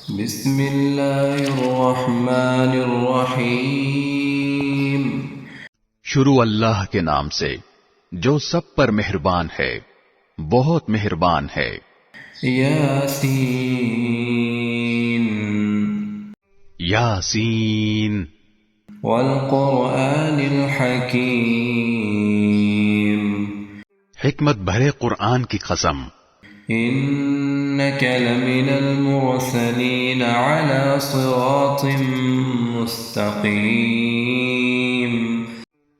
بسم اللہ الرحمن الرحیم. شروع اللہ کے نام سے جو سب پر مہربان ہے، بہت مہربان ہے. یاسین یاسین والقرآن الحکیم. حکمت بھرے قرآن کی قسم. انک لمن المرسلین علی صراط مستقیم.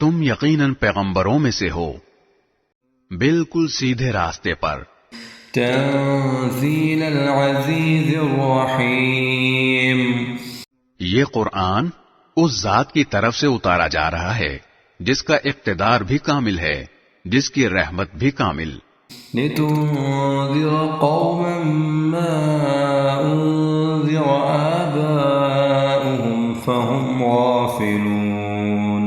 تم یقیناً پیغمبروں میں سے ہو، بالکل سیدھے راستے پر. تنزیل العزیز الرحیم. یہ قرآن اس ذات کی طرف سے اتارا جا رہا ہے جس کا اقتدار بھی کامل ہے، جس کی رحمت بھی کامل. لتنذر قوما ما انذر آباؤهم فهم غافلون.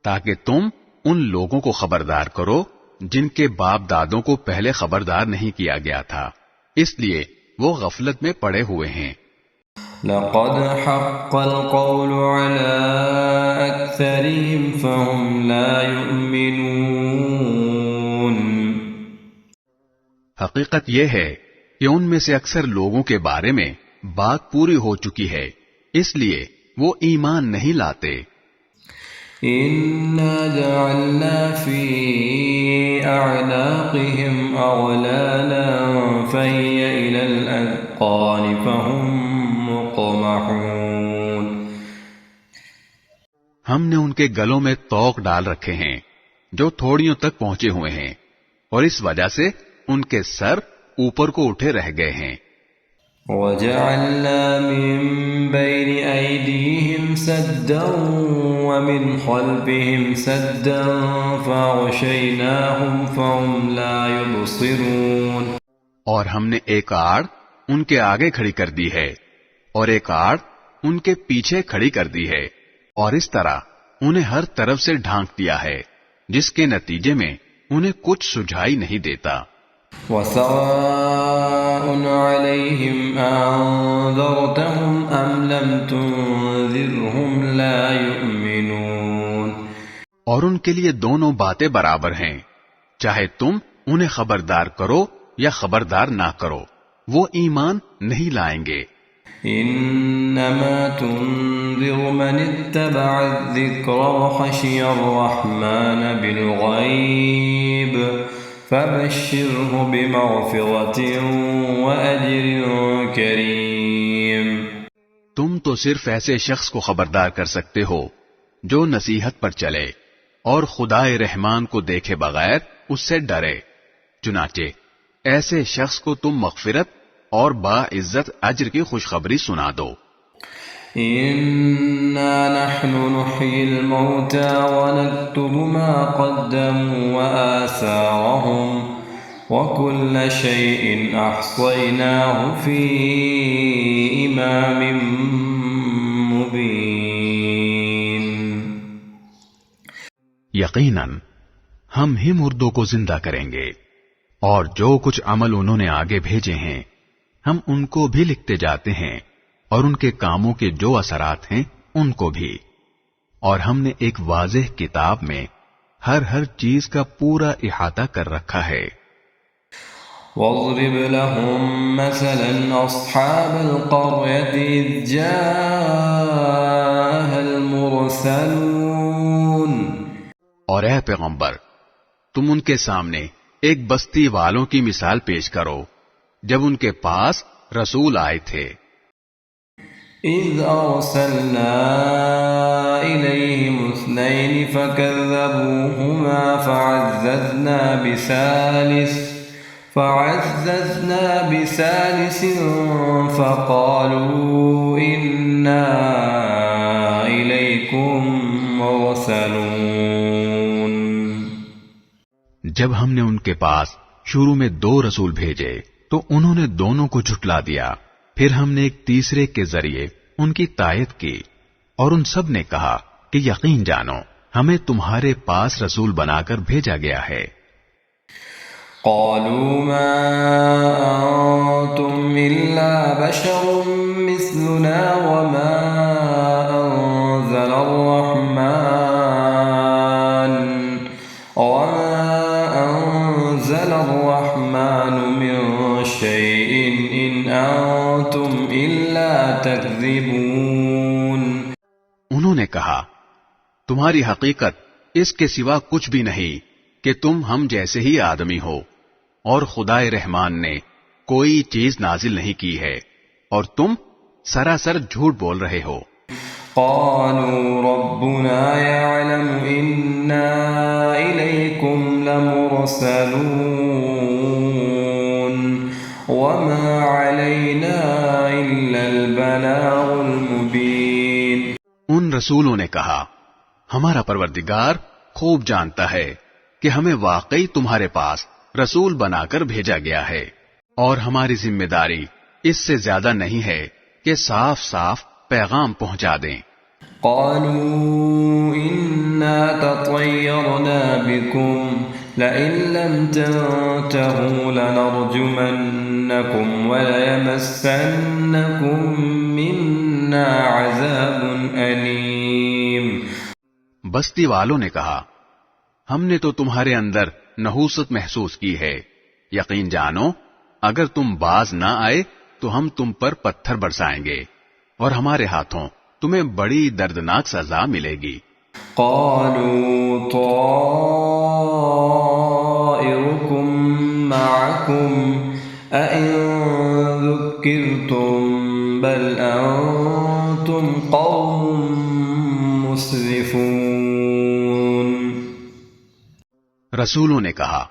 تاکہ تم ان لوگوں کو خبردار کرو جن کے باپ دادوں کو پہلے خبردار نہیں کیا گیا تھا، اس لیے وہ غفلت میں پڑے ہوئے ہیں. لقد حق القول على أكثرهم فهم لا يؤمنون. حقیقت یہ ہے کہ ان میں سے اکثر لوگوں کے بارے میں بات پوری ہو چکی ہے، اس لیے وہ ایمان نہیں لاتے. إنا جعلنا في أعناقهم أغلالا فهي إلى الأذقان فهم مقمحون. ہم نے ان کے گلوں میں طوق ڈال رکھے ہیں جو تھوڑیوں تک پہنچے ہوئے ہیں، اور اس وجہ سے ان کے سر اوپر کو اٹھے رہ گئے ہیں. وجعلنا من بين أيديهم سدا ومن خلفهم سدا فأغشيناهم فهم لا يبصرون. اور ہم نے ایک آڑ ان کے آگے کھڑی کر دی ہے اور ایک آڑ ان کے پیچھے کھڑی کر دی ہے، اور اس طرح انہیں ہر طرف سے ڈھانک دیا ہے جس کے نتیجے میں انہیں کچھ سجھائی نہیں دیتا. وسواء عليهم أنذرتهم أم لم تنذرهم لا يؤمنون. اور ان کے لیے دونوں باتیں برابر ہیں، چاہے تم انہیں خبردار کرو یا خبردار نہ کرو، وہ ایمان نہیں لائیں گے. انما تنذر من اتبع الذکر وخشی الرحمن بالغیب فبشره بمغفرة وأجر کریم. تم تو صرف ایسے شخص کو خبردار کر سکتے ہو جو نصیحت پر چلے اور خدائے رحمان کو دیکھے بغیر اس سے ڈرے. چنانچہ ایسے شخص کو تم مغفرت اور باعزت اجر کی خوشخبری سنا دو. إنا نحن نحيي الموتى ونكتب ما قدموا وآثارهم وكل شيء أحصيناه في إمام مبين. یقیناً ہم ہی مردوں کو زندہ کریں گے، اور جو کچھ عمل انہوں نے آگے بھیجے ہیں ہم ان کو بھی لکھتے جاتے ہیں، اور ان کے کاموں کے جو اثرات ہیں ان کو بھی. اور ہم نے ایک واضح کتاب میں ہر چیز کا پورا احاطہ کر رکھا ہے. واضرب لهم مثلا أصحاب القرية إذ جاءها المرسلون. اور اے پیغمبر، تم ان کے سامنے ایک بستی والوں کی مثال پیش کرو جب ان کے پاس رسول آئے تھے. إذ أرسلنا إليهم 2 فكذبوهما فعززنا بثالث فقالوا إنا إليكم مرسلون. جب ہم نے ان کے پاس شروع میں 2 رسول بھیجے تو انہوں نے دونوں کو جھٹلا دیا، پھر ہم نے ایک تیسرے کے ذریعے ان کی تائید کی، اور ان سب نے کہا کہ یقین جانو ہمیں تمہارے پاس رسول بنا کر بھیجا گیا ہے. قالوا ما أنتم إلا بشر مثلنا وما أنزل الرحمن من شيء إن أنتم إلا تكذبون. انہوں نے کہا تمہاری حقیقت اس کے سوا کچھ بھی نہیں کہ تم ہم جیسے ہی آدمی ہو، اور خدائے رحمان نے کوئی چیز نازل نہیں کی ہے اور تم سراسر جھوٹ بول رہے ہو. قالوا ربنا يعلم إنا إليكم لمرسلون وما علينا إلا البلاغ المبين. ان رسولوں نے کہا ہمارا پروردگار خوب جانتا ہے کہ ہمیں واقعی تمہارے پاس رسول بنا کر بھیجا گیا ہے، اور ہماری ذمہ داری اس سے زیادہ نہیں ہے کہ صاف صاف پیغام پہنچا دیں. قالوا إنا تطيرنا بكم لئن لم تنتهوا لنرجمنكم وليمسنكم منا عذاب أليم. بستی والوں نے کہا ہم نے تو تمہارے اندر نحوست محسوس کی ہے، یقین جانو اگر تم باز نہ آئے تو ہم تم پر پتھر برسائیں گے اور ہمارے ہاتھوں تمہیں بڑی دردناک سزا ملے گی. قالوا طائركم معكم أئن ذكرتم بل أنتم قوم مسرفون. رسولوں نے کہا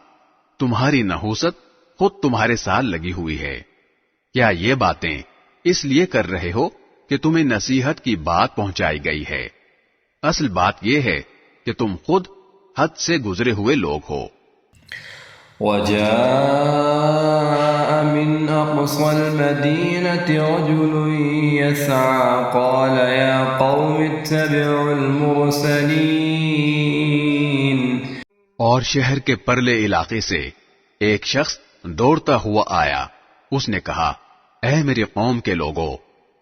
تمہاری نحوست خود تمہارے ساتھ لگی ہوئی ہے، کیا یہ باتیں اس لیے کر رہے ہو کہ تمہیں نصیحت کی بات پہنچائی گئی ہے؟ اصل بات یہ ہے کہ تم خود حد سے گزرے ہوئے لوگ ہو. وجاء من أقصى المدينة رجل يسعى قال يا قوم اتبعوا المرسلين. اور شہر کے پرلے علاقے سے ایک شخص دوڑتا ہوا آیا، اس نے کہا اے میری قوم کے لوگوں،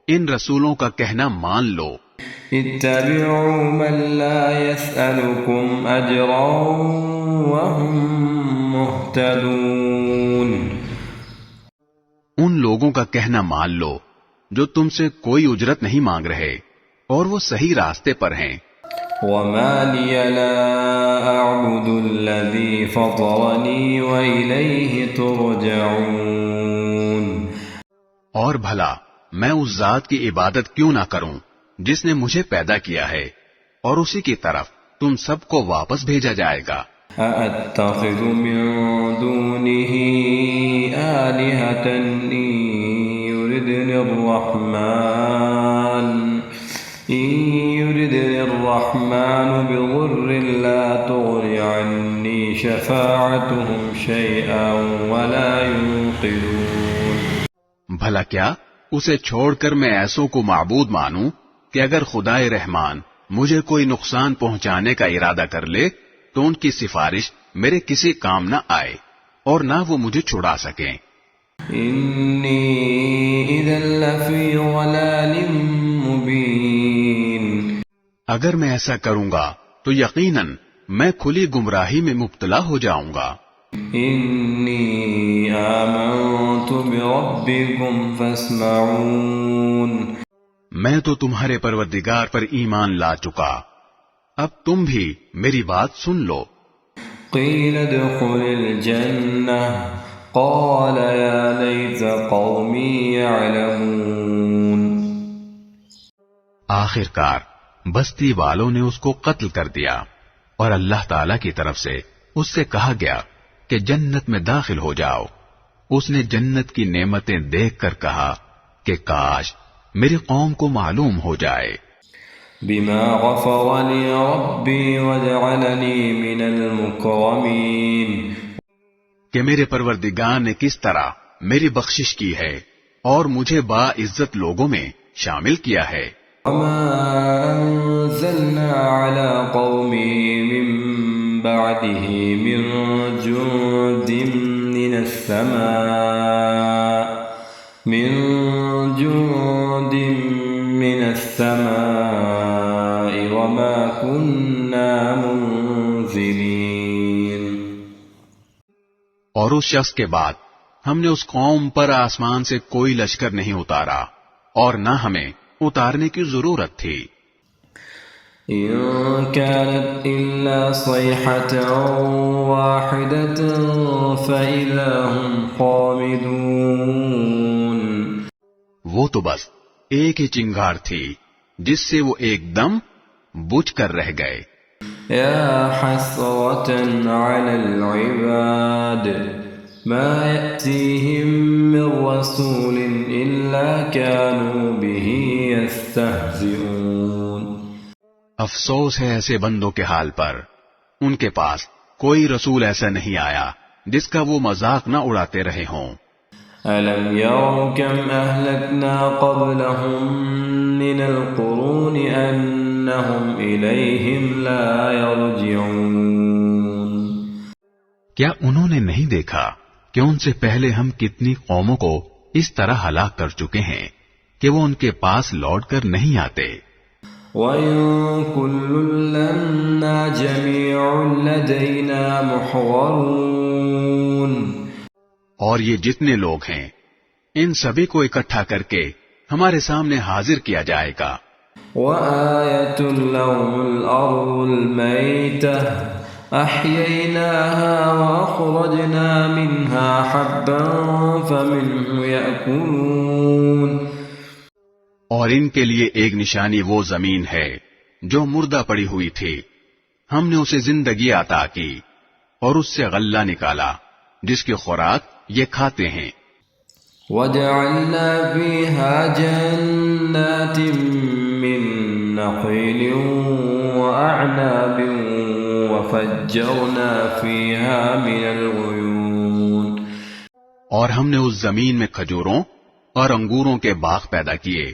ان رسولوں کا کہنا مان لو. اتبعوا من لا يسألكم أجرا وهم مهتدون. ان لوگوں کا کہنا مان لو جو تم سے کوئی اجرت نہیں مانگ رہے اور وہ صحیح راستے پر ہیں. وما لي لا أعبد الذي فطرني وإليه ترجعون. اور بھلا میں اس ذات کی عبادت کیوں نہ کروں جس نے مجھے پیدا کیا ہے اور اسی کی طرف تم سب کو واپس بھیجا جائے گا. أأتخذ من دونه آلهة إن يردني الرحمن بضر لا تغن عني شفاعتهم شيئا ولا ينقذون. بھلا کیا اسے چھوڑ کر میں ایسوں کو معبود مانوں کہ اگر خدائے رحمان مجھے کوئی نقصان پہنچانے کا ارادہ کر لے تو ان کی سفارش میرے کسی کام نہ آئے اور نہ وہ مجھے چھڑا سکیں. انی اذا لفی ضلال مبین. اگر میں ایسا کروں گا تو یقیناً میں کھلی گمراہی میں مبتلا ہو جاؤں گا. انی آمنت بربکم فاسمعون. میں تو تمہارے پروردگار پر ایمان لا چکا، اب تم بھی میری بات سن لو. قیل ادخل الجنہ قال یا لیت قومی یعلمون. آخرکار بستی والوں نے اس کو قتل کر دیا اور اللہ تعالی کی طرف سے اس سے کہا گیا کہ جنت میں داخل ہو جاؤ. اس نے جنت کی نعمتیں دیکھ کر کہا کہ کاش میری قوم کو معلوم ہو جائے. بما غفر لی ربی وجعلنی من المکرمین. کہ میرے پروردگار نے کس طرح میری بخشش کی ہے اور مجھے باعزت لوگوں میں شامل کیا ہے. وما انزلنا على قومه من بعده من جند من السماء من جند من السماء وما كنا منزلين. اور اس شخص کے بعد ہم نے اس قوم پر آسمان سے کوئی لشکر نہیں اتارا اور نہ ہمیں اتارنے کی ضرورت تھی. إن كانت إلا صيحة واحدة فإذا هم خامدون. وہ تو بس ایک ہی چنگار تھی جس سے وہ ایک دم بجھ کر رہ گئے. يا حسرة على العباد ما يأتيهم من رسول إلا كانوا به يستهزئون. افسوس ہے ایسے بندوں کے حال پر، ان کے پاس کوئی رسول ایسا نہیں آیا جس کا وہ مذاق نہ اڑاتے رہے ہوں. أَلَمْ يَرَوْا كَمْ أَهْلَكْنَا قَبْلَهُمْ مِنَ الْقُرُونِ أَنَّهُمْ إِلَيْهِمْ لَا يَرْجِعُونَ. کیا انہوں نے نہیں دیکھا کہ ان سے پہلے ہم کتنی قوموں کو اس طرح ہلاک کر چکے ہیں کہ وہ ان کے پاس لوٹ کر نہیں آتے. وَإِن كُلٌّ لَّمَّا جَمِيعٌ لَّدَيْنَا مُحْضَرُونَ. اور یہ جتنے لوگ ہیں ان سبھی کو اکٹھا کر کے ہمارے سامنے حاضر کیا جائے گا. وَآيَةٌ لَّهُمُ الْأَرْضُ الْمَيْتَةُ أَحْيَيْنَاهَا وَأَخْرَجْنَا مِنْهَا حَبًّا فَمِنْهُ يَأْكُلُونَ. اور ان کے لیے ایک نشانی وہ زمین ہے جو مردہ پڑی ہوئی تھی، ہم نے اسے زندگی عطا کی اور اس سے غلہ نکالا جس کی خوراک یہ کھاتے ہیں. وَجَعَلْنَا فِيهَا جَنَّاتٍ مِّن نَّخِيلٍ وَأَعْنَابٍ وَفَجَّرْنَا فِيهَا مِنَ الْعُيُونِ. اور ہم نے اس زمین میں کھجوروں اور انگوروں کے باغ پیدا کیے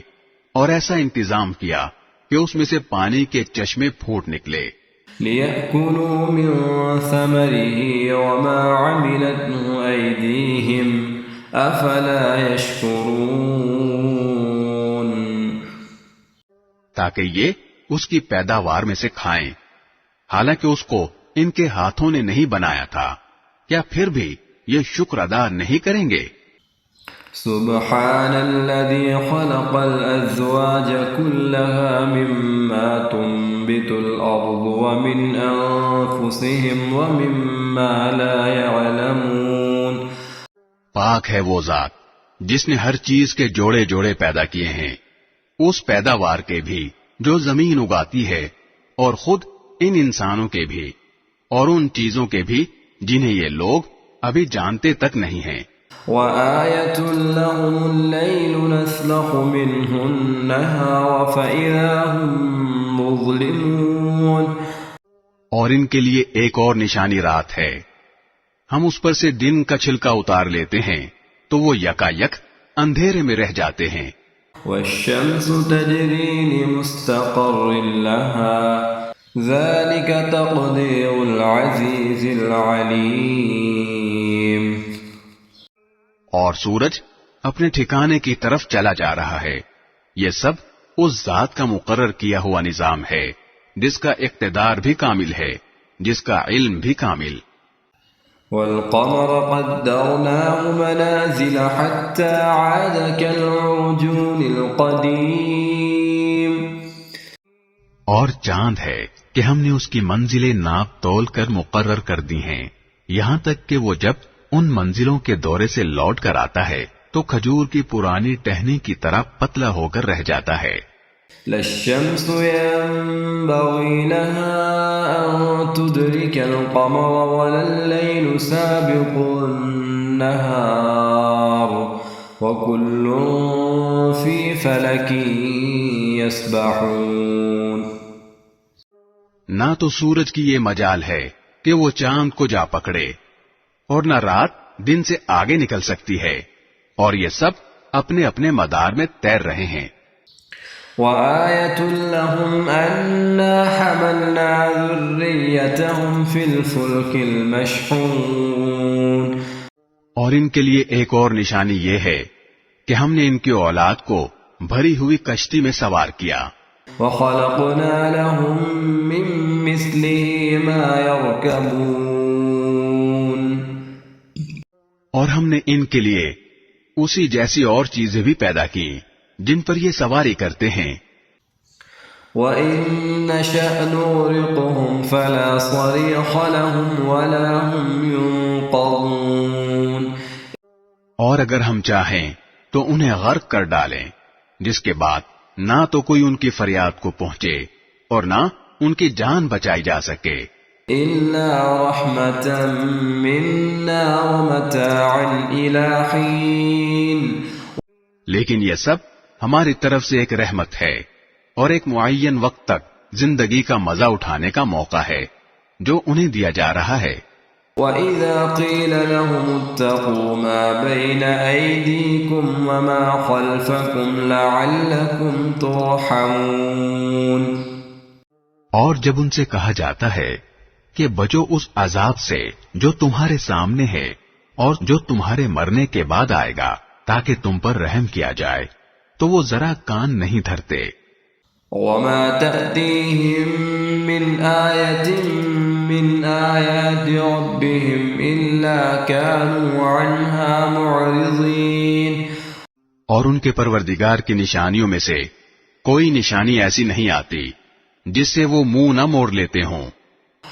اور ایسا انتظام کیا کہ اس میں سے پانی کے چشمے پھوٹ نکلے. لِيَأْكُلُوا مِن ثَمَرِهِ وَمَا عَمِلَتْهُ أَيْدِيهِمْ أَفَلَا يَشْكُرُونَ. تاکہ یہ اس کی پیداوار میں سے کھائیں، حالانکہ اس کو ان کے ہاتھوں نے نہیں بنایا تھا. کیا پھر بھی یہ شکر ادا نہیں کریں گے؟ سبحان الذي خلق الأزواج كلها مما تنبت الأرض ومن أنفسهم ومما لا يعلمون. پاک ہے وہ ذات جس نے ہر چیز کے جوڑے جوڑے پیدا کیے ہیں، اس پیداوار کے بھی جو زمین اگاتی ہے اور خود ان انسانوں کے بھی اور ان چیزوں کے بھی جنہیں یہ لوگ ابھی جانتے تک نہیں ہیں. وَآيَةٌ لَّهُمُ اللَّيْلُ نَسْلَخُ مِنْهُ النَّهَارَ فَإِذَا هُم مُّظْلِمُونَ. اور ان کے لیے ایک اور نشانی رات ہے، ہم اس پر سے دن کا چھلکا اتار لیتے ہیں تو وہ یکا یک اندھیرے میں رہ جاتے ہیں. وَالشَّمْسُ تَجْرِي لِمُسْتَقَرٍّ لَّهَا ذَلِكَ تَقْدِيرُ الْعَزِيزِ الْعَلِيمِ. اور سورج اپنے ٹھکانے کی طرف چلا جا رہا ہے، یہ سب اس ذات کا مقرر کیا ہوا نظام ہے جس کا اقتدار بھی کامل ہے، جس کا علم بھی کامل. وَالْقَمَرَ قَدَّرْنَاهُ مَنَازِلَ حَتَّى عَادَ كَالْعُرْجُونِ الْقَدِيمِ. اور چاند ہے کہ ہم نے اس کی منزلیں ناپ تول کر مقرر کر دی ہیں، یہاں تک کہ وہ جب ان منزلوں کے دورے سے لوٹ کر آتا ہے تو کھجور کی پرانی ٹہنی کی طرح پتلا ہو کر رہ جاتا ہے. لَلشَّمْسُ يَنبَغِي لَهَا أَن تُدْرِكَ الْقَمَرَ وَلَا اللَّيْلُ سَابِقُ النَّهَارِ وَكُلٌّ فِي فَلَكٍ يَسْبَحُونَ. نہ تو سورج کی یہ مجال ہے کہ وہ چاند کو جا پکڑے اور نہ رات دن سے آگے نکل سکتی ہے، اور یہ سب اپنے اپنے مدار میں تیر رہے ہیں. وَآيَةٌ لَّهُمْ أَنَّا حَمَلْنَا ذُرِّيَّتَهُمْ فِي الْفُلْكِ الْمَشْحُونِ. اور ان کے لیے ایک اور نشانی یہ ہے کہ ہم نے ان کی اولاد کو بھری ہوئی کشتی میں سوار کیا. وَخَلَقْنَا لَهُم مِّن مِّثْلِهِ مَا يَرْكَبُونَ اور ہم نے ان کے لیے اسی جیسی اور چیزیں بھی پیدا کی جن پر یہ سواری کرتے ہیں. وَإِن نَّشَأْ نُغْرِقْهُمْ فَلَا صَرِيخَ لَهُمْ وَلَا هُمْ يُنقَذُونَ اور اگر ہم چاہیں تو انہیں غرق کر ڈالیں، جس کے بعد نہ تو کوئی ان کی فریاد کو پہنچے اور نہ ان کی جان بچائی جا سکے. إِلَّا رَحْمَةً مِّنَّا وَمَتَاعًا إِلَىٰ حِينٍ لیکن یہ سب ہماری طرف سے ایک رحمت ہے اور ایک معین وقت تک زندگی کا مزہ اٹھانے کا موقع ہے جو انہیں دیا جا رہا ہے. وَإِذَا قِيلَ لَهُمُ اتَّقُوا مَا بَيْنَ أَيْدِيكُمْ وَمَا خَلْفَكُمْ لَعَلَّكُمْ تُرْحَمُونَ اور جب ان سے کہا جاتا ہے کہ بچو اس عذاب سے جو تمہارے سامنے ہے اور جو تمہارے مرنے کے بعد آئے گا تاکہ تم پر رحم کیا جائے، تو وہ ذرا کان نہیں دھرتے. وَمَا تَأْتِيهِم مِّنْ آيَةٍ مِّنْ آيَاتِ رَبِّهِمْ إِلَّا كَانُوا عَنْهَا مُعْرِضِينَ اور ان کے پروردگار کی نشانیوں میں سے کوئی نشانی ایسی نہیں آتی جس سے وہ منہ نہ موڑ لیتے ہوں.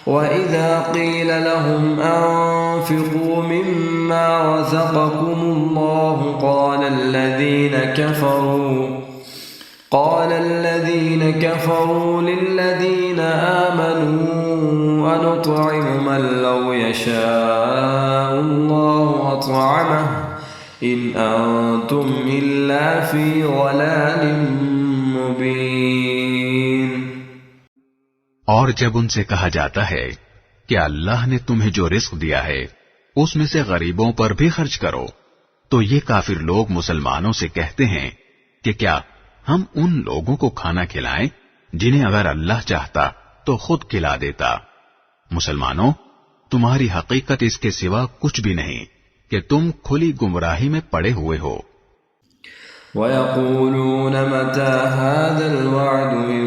وَإِذَا قِيلَ لَهُمْ أَنفِقُوا مِمَّا رَزَقَكُمُ اللَّهُ قَالَ الَّذِينَ كَفَرُوا لِلَّذِينَ آمَنُوا أَنُطْعِمُ مَن لَّوْ يَشَاءُ اللَّهُ أَطْعَمَهُ إِنْ أَنتُمْ إِلَّا فِي ضَلَالٍ مُّبِينٍ اور جب ان سے کہا جاتا ہے کہ اللہ نے تمہیں جو رزق دیا ہے اس میں سے غریبوں پر بھی خرچ کرو، تو یہ کافر لوگ مسلمانوں سے کہتے ہیں کہ کیا ہم ان لوگوں کو کھانا کھلائیں جنہیں اگر اللہ چاہتا تو خود کھلا دیتا. مسلمانوں، تمہاری حقیقت اس کے سوا کچھ بھی نہیں کہ تم کھلی گمراہی میں پڑے ہوئے ہو. وَيَقُولُونَ مَتَىٰ هَٰذَا الْوَعْدُ إِن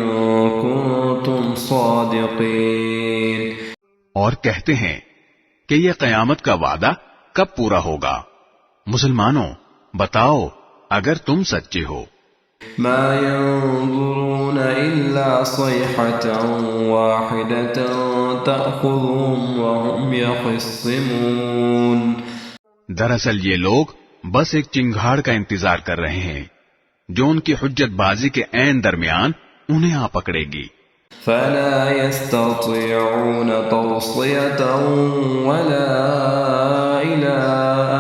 كُنتُمْ صَادِقِينَ اور کہتے ہیں کہ یہ قیامت کا وعدہ کب پورا ہوگا؟ مسلمانوں، بتاؤ اگر تم سچے ہو. مَا يَنظُرُونَ إِلَّا صَيْحَةً وَاحِدَةً تَأْخُذُهُمْ وَهُمْ يَخِصِّمُونَ دراصل یہ لوگ بس ایک چنگھاڑ کا انتظار کر رہے ہیں جو ان کی حجت بازی کے عین درمیان انہیں آ پکڑے گی. فَلَا يَسْتَطِيعُونَ تَوْصِيَةً وَلَا إِلَىٰ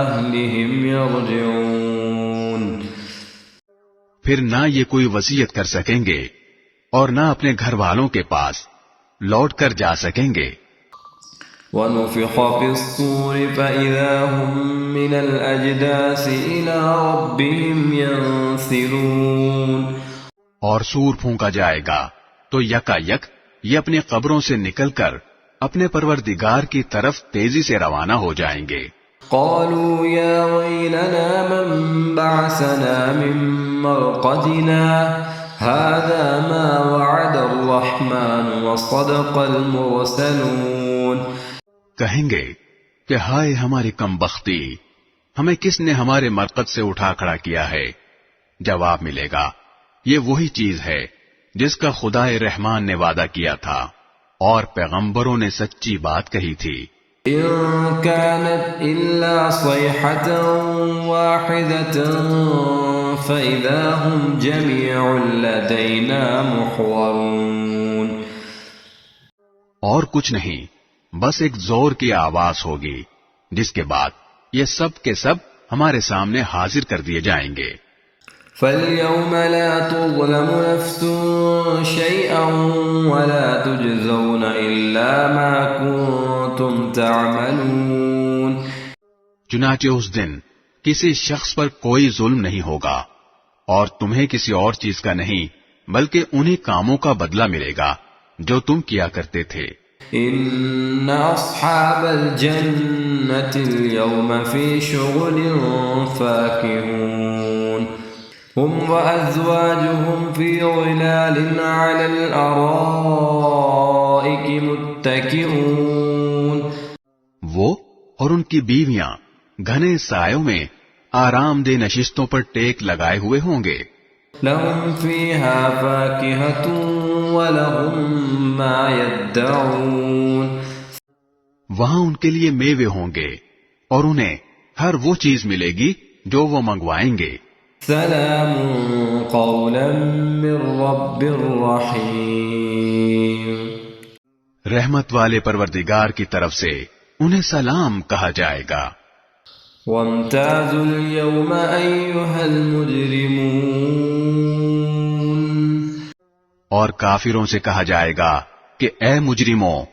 أَهْلِهِمْ يَرْجِعُونَ پھر نہ یہ کوئی وصیت کر سکیں گے اور نہ اپنے گھر والوں کے پاس لوٹ کر جا سکیں گے. وَنُفِخَ فِي الصُّورِ فَإِذَا هُم مِّنَ الْأَجْدَاثِ إِلَىٰ رَبِّهِمْ يَنسِلُونَ اور سور پھونکا جائے گا تو یکا یک یہ اپنی قبروں سے نکل کر اپنے پروردگار کی طرف تیزی سے روانہ ہو جائیں گے. قالوا يا ويلنا من بعثنا من مرقدنا هذا ما وعد الرحمن وصدق المرسلون کہیں گے کہ ہائے ہماری کم بختی، ہمیں کس نے ہمارے مرقد سے اٹھا کھڑا کیا ہے؟ جواب ملے گا یہ وہی چیز ہے جس کا خدا رحمان نے وعدہ کیا تھا اور پیغمبروں نے سچی بات کہی تھی. إن كانت إلا صيحة واحدة فإذا هم جميع لدينا محضرون اور کچھ نہیں، بس ایک زور کی آواز ہوگی جس کے بعد یہ سب کے سب ہمارے سامنے حاضر کر دیے جائیں گے. فَالْيَوْمَ لَا تُظْلَمُ نَفْسٌ شَيْئًا وَلَا تُجْزَوْنَ إِلَّا مَا كُنتُمْ تَعْمَلُونَ چنانچہ اس دن کسی شخص پر کوئی ظلم نہیں ہوگا اور تمہیں کسی اور چیز کا نہیں بلکہ انہی کاموں کا بدلہ ملے گا جو تم کیا کرتے تھے. إن أصحاب الجنة اليوم في شغل فاكهون هم وأزواجهم في ظلال على الأرائك متكئون. وہ اور ان کی بیویاں گھنے سایوں میں آرام دہ نشستوں پر ٹیک لگائے ہوئے ہوں گے. لهم فيها فاكهة ولهم ما يدعون. وہاں ان کے لیے میوے ہوں گے اور انہیں ہر وہ چیز ملے گی جو وہ منگوائیں گے. سلام قولا من رب رحیم. رحمت والے پروردگار کی طرف سے انہیں سلام کہا جائے گا. وامتازوا اليوم أيها المجرمون. اور کافروں سے کہا جائے گا کہ اے مجرموں،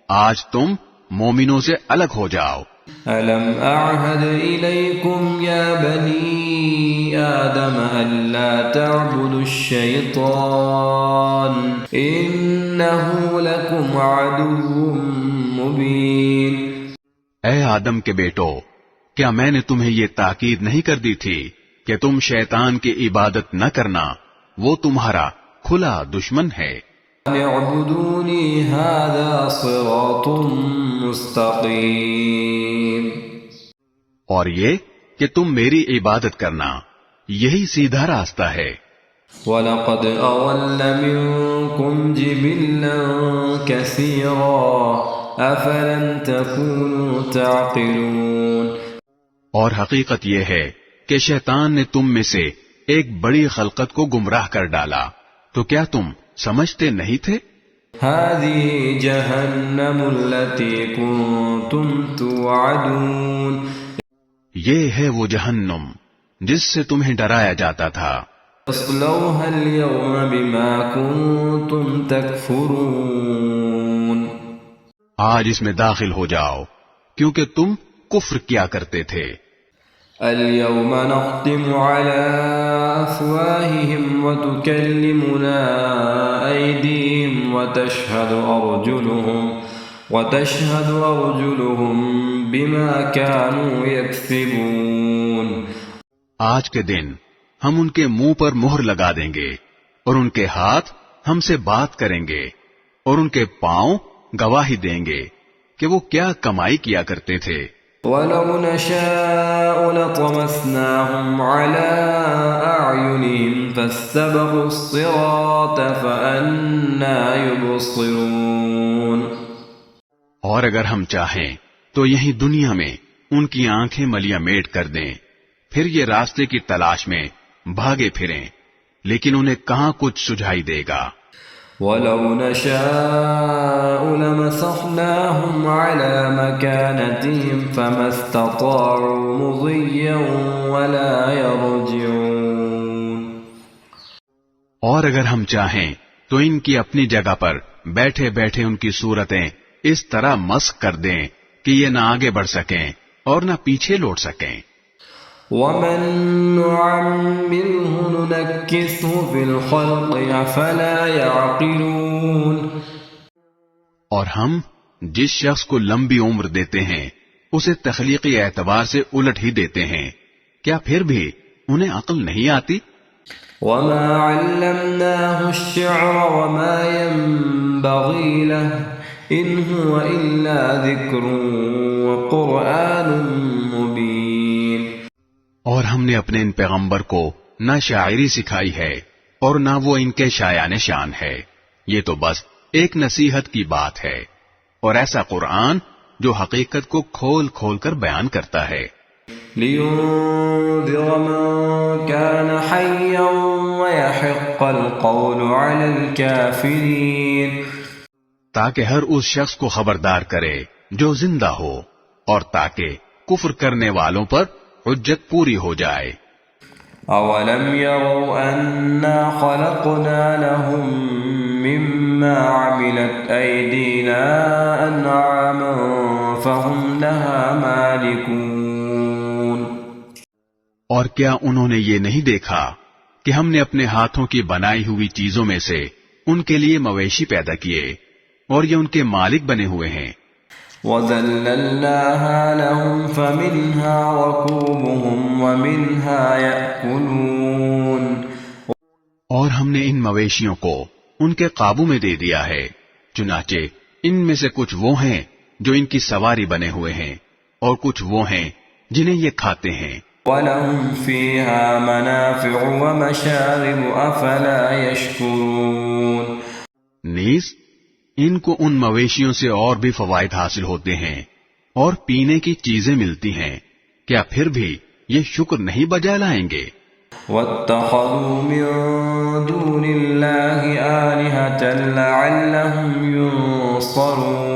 آج تم مومنوں سے الگ ہو جاؤ. ألم أعهد إليكم يا بني آدم ألا تعبدوا الشيطان إنه لكم عدو مبين. اے آدم کے بیٹو، کیا میں نے تمہیں یہ تاکید نہیں کر دی تھی کہ تم شیطان کی عبادت نہ کرنا، وہ تمہارا کھلا دشمن ہے. اعبدونی هذا صراط مستقیم. اور یہ کہ تم میری عبادت کرنا، یہی سیدھا راستہ ہے. وَلَقَدْ أَضَلَّ مِنكُمْ جِبِلًّا كَثِيرًا أَفَلَمْ تَكُونُوا تَعْقِلُونَ. اور حقیقت یہ ہے کہ شیطان نے تم میں سے ایک بڑی خلقت کو گمراہ کر ڈالا، تو کیا تم سمجھتے نہیں تھے؟ هذه جهنم التي كنتم توعدون. یہ ہے وہ جہنم جس سے تمہیں ڈرایا جاتا تھا. اصلوها اليوم بما كنتم تكفرون. آج اس میں داخل ہو جاؤ کیونکہ تم کفر کیا کرتے تھے. اليوم نختم على أفواههم وتكلمنا أيديهم وتشهد أرجلهم بما كانوا يكسبون. آج کے دن ہم ان کے منہ پر مہر لگا دیں گے اور ان کے ہاتھ ہم سے بات کریں گے اور ان کے پاؤں گواہی دیں گے کہ وہ کیا کمائی کیا کرتے تھے. وَلَوْ نَشَاءُ لَطَمَسْنَاهُمْ عَلَىٰ أَعْيُنِهِمْ فَاسْتَبَقُوا الصِّرَاطَ فَأَنَّىٰ يُبْصِرُونَ. اور اگر ہم چاہیں تو یہیں دنیا میں ان کی آنکھیں ملیاں میٹ کر دیں، پھر یہ راستے کی تلاش میں بھاگے پھریں، لیکن انہیں کہاں کچھ سجھائی دے گا. وَلَوْ نَشَاءُ لَمَسَخْنَاهُمْ عَلَىٰ مَكَانَتِهِمْ فَمَا اسْتَطَاعُوا مُضِيًّا وَلَا يَرْجِعُونَ. اور اگر ہم چاہیں تو ان کی اپنی جگہ پر بیٹھے بیٹھے ان کی صورتیں اس طرح مسخ کر دیں کہ یہ نہ آگے بڑھ سکیں اور نہ پیچھے لوٹ سکیں. وَمَن نُّعَمِّرْهُ نُنَكِّسْهُ فِي الْخَلْقِ أَفَلَا يَعْقِلُونَ. اور ہم جس شخص کو لمبی عمر دیتے ہیں اسے تخلیقی اعتبار سے الٹ ہی دیتے ہیں، کیا پھر بھی انہیں عقل نہیں آتی؟ وَمَا عَلَّمْنَاهُ الشِّعْرَ وَمَا يَنبَغِي لَهُ إِنْ هُوَ إِلَّا ذِكْرٌ وَقُرْآنٌ مُبِينٌ. اور ہم نے اپنے ان پیغمبر کو نہ شاعری سکھائی ہے اور نہ وہ ان کے شایان شان ہے، یہ تو بس ایک نصیحت کی بات ہے اور ایسا قرآن جو حقیقت کو کھول کھول کر بیان کرتا ہے. لِيُنذِرَ مَن كَانَ حَيًّا وَيَحِقَّ الْقَوْلُ عَلَى الْكَافِرِينَ. تاکہ ہر اس شخص کو خبردار کرے جو زندہ ہو اور تاکہ کفر کرنے والوں پر حجت پوری ہو جائے. أَوَلَمْ يَرَوْا أَنَّا خَلَقْنَا لَهُم مِّمَّا عَمِلَتْ أَيْدِينَا أَنْعَامًا فَهُمْ لَهَا مَالِكُونَ. اور کیا انہوں نے یہ نہیں دیکھا کہ ہم نے اپنے ہاتھوں کی بنائی ہوئی چیزوں میں سے ان کے لیے مویشی پیدا کیے اور یہ ان کے مالک بنے ہوئے ہیں. وَذَلَّلْنَاهَا لَهُمْ فَمِنْهَا رَكُوبُهُمْ وَمِنْهَا يَأْكُلُونَ. اور ہم نے ان مویشیوں کو ان کے قابو میں دے دیا ہے، چنانچہ ان میں سے کچھ وہ ہیں جو ان کی سواری بنے ہوئے ہیں اور کچھ وہ ہیں جنہیں یہ کھاتے ہیں. وَلَهُمْ فِيهَا مَنَافِعُ وَمَشَارِبُ أَفَلَا يَشْكُرُونَ. نیز ان کو ان مویشیوں سے اور بھی فوائد حاصل ہوتے ہیں اور پینے کی چیزیں ملتی ہیں، کیا پھر بھی یہ شکر نہیں بجا لائیں گے؟ وَاتَّخَذُوا مِن دُونِ اللَّهِ آلِهَةً لَعَلَّهُمْ يُنصَرُونَ.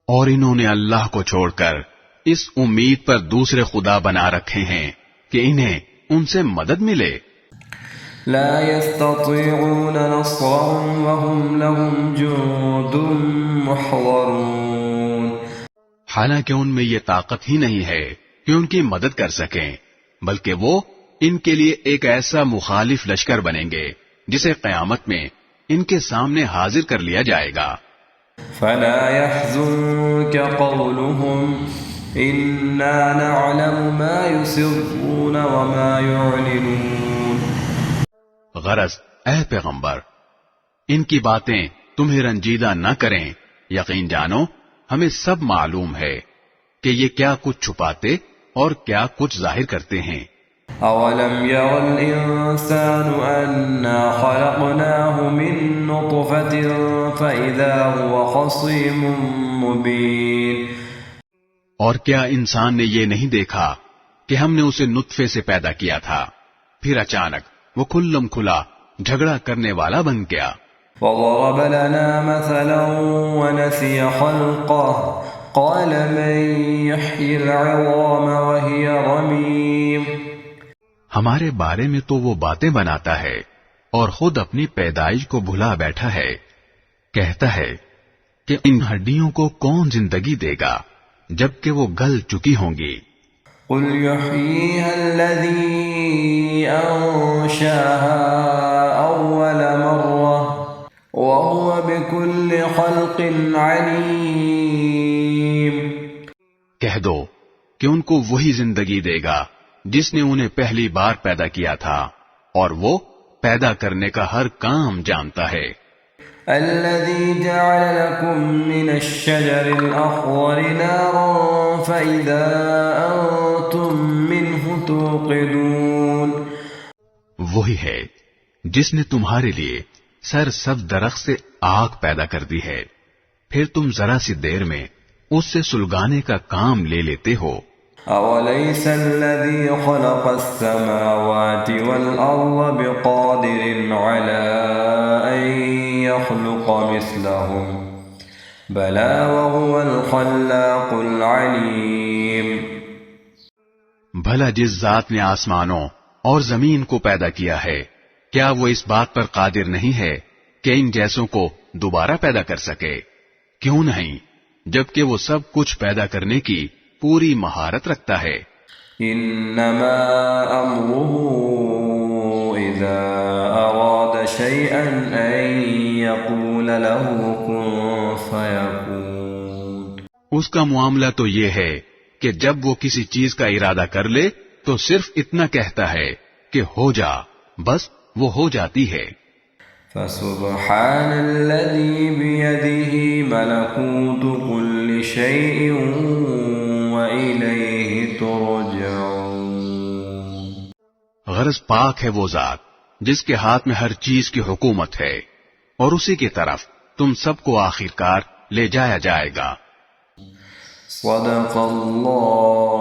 اور انہوں نے اللہ کو چھوڑ کر اس امید پر دوسرے خدا بنا رکھے ہیں کہ انہیں ان سے مدد ملے. لا يستطيعون نصرهم وهم لهم جند محضرون. حالانکہ ان میں یہ طاقت ہی نہیں ہے کہ ان کی مدد کر سکیں، بلکہ وہ ان کے لیے ایک ایسا مخالف لشکر بنیں گے جسے قیامت میں ان کے سامنے حاضر کر لیا جائے گا. فلا يحزنك قولهم إنا نعلم ما يسرون وما يعلنون. غرض اے پیغمبر، ان کی باتیں تمہیں رنجیدہ نہ کریں، یقین جانو ہمیں سب معلوم ہے کہ یہ کیا کچھ چھپاتے اور کیا کچھ ظاہر کرتے ہیں. أولم ير الإنسان أنا خلقناه من نطفة فإذا هو خصيم مبين. اور کیا انسان نے یہ نہیں دیکھا کہ ہم نے اسے نطفے سے پیدا کیا تھا، پھر اچانک وہ کھلم کھلا جھگڑا کرنے والا بن گیا. وضرب لنا مثلا ونسي خلقه قال من يحيي العظام وهي رميم. ہمارے بارے میں تو وہ باتیں بناتا ہے اور خود اپنی پیدائش کو بھلا بیٹھا ہے. کہتا ہے کہ ان ہڈیوں کو کون زندگی دے گا جبکہ وہ گل چکی ہوں گی. قل يحييها الذي أنشأها أول مرة وهو بكل خلق عليم. کہہ دو کہ ان کو وہی زندگی دے گا جس نے انہیں پہلی بار پیدا کیا تھا اور وہ پیدا کرنے کا ہر کام جانتا ہے. الذي جعل لكم من الشجر الأخضر نارا فإذا أنتم منه توقدون. وہی ہے جس نے تمہارے لیے سرسبز درخت سے آگ پیدا کر دی ہے، پھر تم ذرا سی دیر میں اس سے سلگانے کا کام لے لیتے ہو. أوليس الذي خلق السماوات والأرض بقادر على أن يخلق مثلهم بلى وهو الخلاق العليم. بھلا جس ذات نے آسمانوں اور زمین کو پیدا کیا ہے، کیا وہ اس بات پر قادر نہیں ہے کہ ان جیسوں کو دوبارہ پیدا کر سکے؟ کیوں نہیں، جبکہ وہ سب کچھ پیدا کرنے کی پوری مہارت رکھتا ہے. انما امره اذا اراد شيئا ان يقول له كن فيكون. اس کا معاملہ تو یہ ہے کہ جب وہ کسی چیز کا ارادہ کر لے تو صرف اتنا کہتا ہے کہ ہو جا، بس وہ ہو جاتی ہے. فسبحان الذي بيده ملكوت كل شيء وإليه ترجعون. غرض پاک ہے وہ ذات جس کے ہاتھ میں ہر چیز کی حکومت ہے اور اسی کی طرف تم سب کو آخرکار لے جایا جائے گا. صدق اللہ